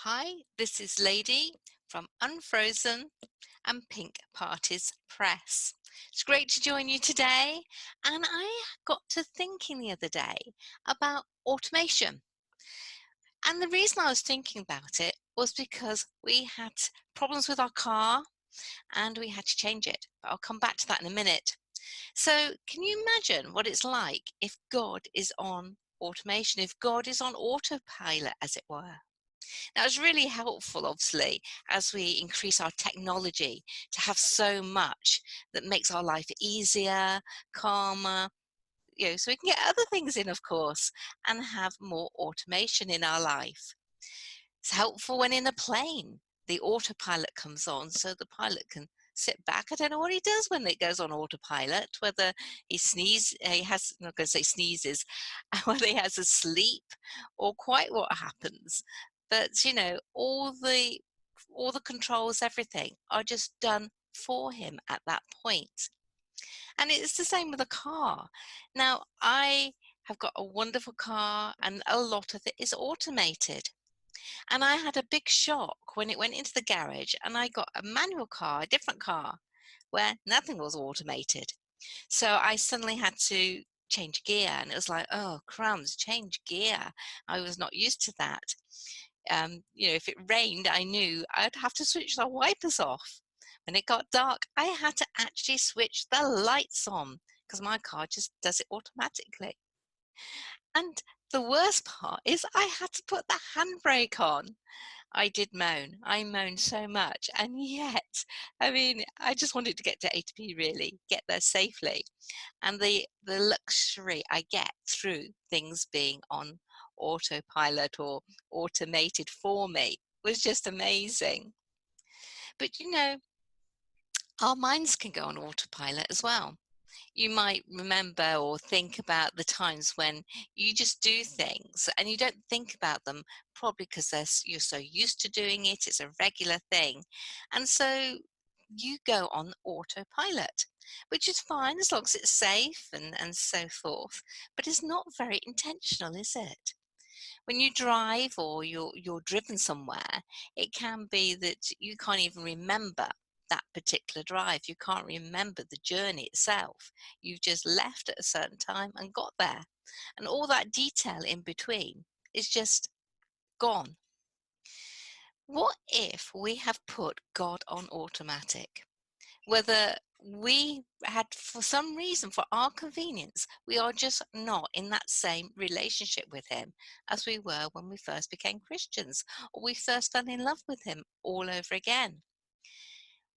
Hi, this is Ladey from Unfrozen and Pink Parties Press. It's great to join you today, and I got to thinking the other day about automation. And the reason I was thinking about it was because we had problems with our car and we had to change it. But I'll come back to that in a minute. So, can you imagine what it's like if God is on automation, if God is on autopilot, as it were? Now, it's really helpful, obviously, as we increase our technology to have so much that makes our life easier, calmer, so we can get other things in, of course, and have more automation in our life. It's helpful when in a plane, the autopilot comes on so the pilot can sit back. I don't know what he does when it goes on autopilot, whether I'm not going to say sneezes, whether he has a sleep or quite what happens. But, all the controls, everything are just done for him at that point. And it's the same with a car. Now, I have got a wonderful car and a lot of it is automated. And I had a big shock when it went into the garage and I got a manual car, a different car, where nothing was automated. So I suddenly had to change gear and it was like, oh, crumbs, change gear. I was not used to that. If it rained, I knew I'd have to switch the wipers off. When it got dark, I had to actually switch the lights on because my car just does it automatically. And the worst part is I had to put the handbrake on. I did moan. I moaned so much. And yet, I just wanted to get to A to B really, get there safely. And the luxury I get through things being on autopilot or automated for me was just amazing. But our minds can go on autopilot as well. You might remember or think about the times when you just do things and you don't think about them, probably because you're so used to doing it, it's a regular thing. And so you go on autopilot, which is fine as long as it's safe and so forth. But it's not very intentional, is it? When you drive or you're driven somewhere, it can be that you can't even remember that particular drive. You can't remember the journey itself. You've just left at a certain time and got there. And all that detail in between is just gone. What if we have put God on automatic? Whether we had, for some reason, for our convenience, we are just not in that same relationship with him as we were when we first became Christians, or we first fell in love with him all over again.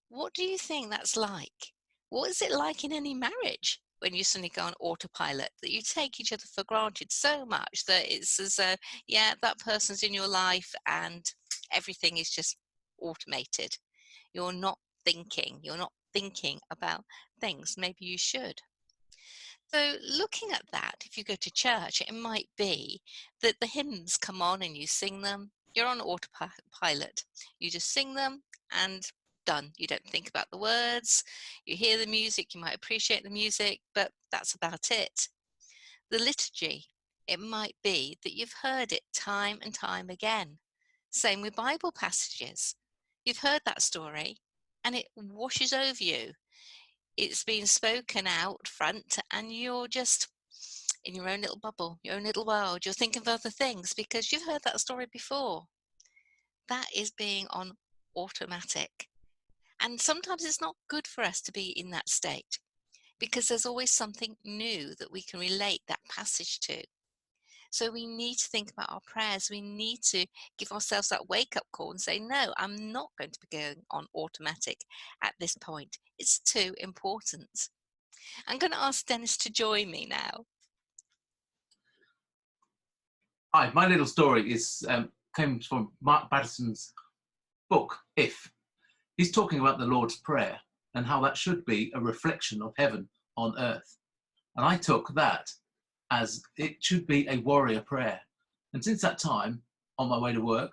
What do you think that's like? What is it like in any marriage when you suddenly go on autopilot, that you take each other for granted so much that it's as though, yeah, that person's in your life and everything is just automated. You're not thinking about things. Maybe you should. So, looking at that, if you go to church, it might be that the hymns come on and you sing them. You're on autopilot. You just sing them and done. You don't think about the words. You hear the music, you might appreciate the music, but that's about it. The liturgy, it might be that you've heard it time and time again. Same with Bible passages. You've heard that story and it washes over you. It's been spoken out front and you're just in your own little bubble, your own little world. You're thinking of other things because you've heard that story before. That is being on automatic. And sometimes it's not good for us to be in that state because there's always something new that we can relate that passage to. So we need to think about our prayers. We need to give ourselves that wake-up call and say, no, I'm not going to be going on automatic at this point. It's too important. I'm going to ask Denis to join me now. Hi, my little story came from Mark Batterson's book, If. He's talking about the Lord's Prayer and how that should be a reflection of heaven on earth. And I took that as it should be a warrior prayer. And since that time, on my way to work,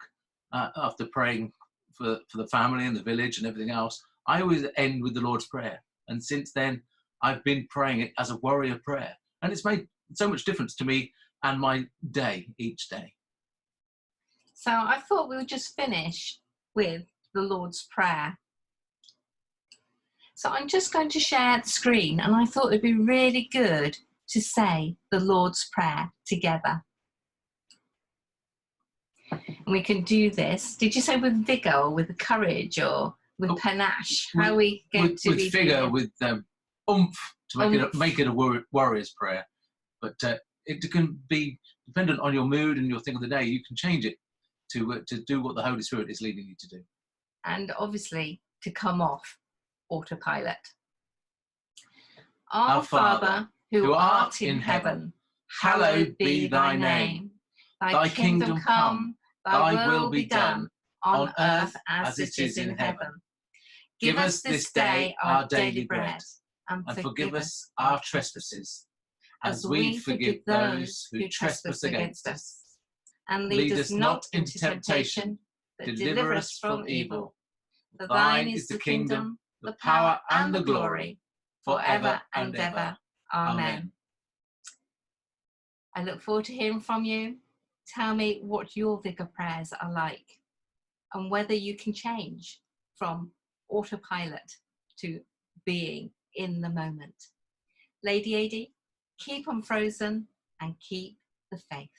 after praying for the family and the village and everything else, I always end with the Lord's Prayer. And since then, I've been praying it as a warrior prayer. And it's made so much difference to me and my day each day. So I thought we would just finish with the Lord's Prayer. So I'm just going to share the screen, and I thought it'd be really good to say the Lord's Prayer together. And we can do this. Did you say with vigour or with courage or with panache? How are we going to with vigour, with oomph, to make it a warrior's prayer. But it can be dependent on your mood and your thing of the day. You can change it to do what the Holy Spirit is leading you to do. And obviously to come off autopilot. Our Father, who art in heaven, hallowed be thy name. Thy kingdom come, thy will be done, on earth as it is in heaven. Give us this day our daily bread, and forgive us our trespasses, as we forgive those who trespass against us. And lead us not into temptation, but deliver us from evil. For thine is the kingdom, the power, and the glory, forever and ever. Amen. I look forward to hearing from you. Tell me what your vigour prayers are like, and whether you can change from autopilot to being in the moment. Lady Ladey, keep on frozen and keep the faith.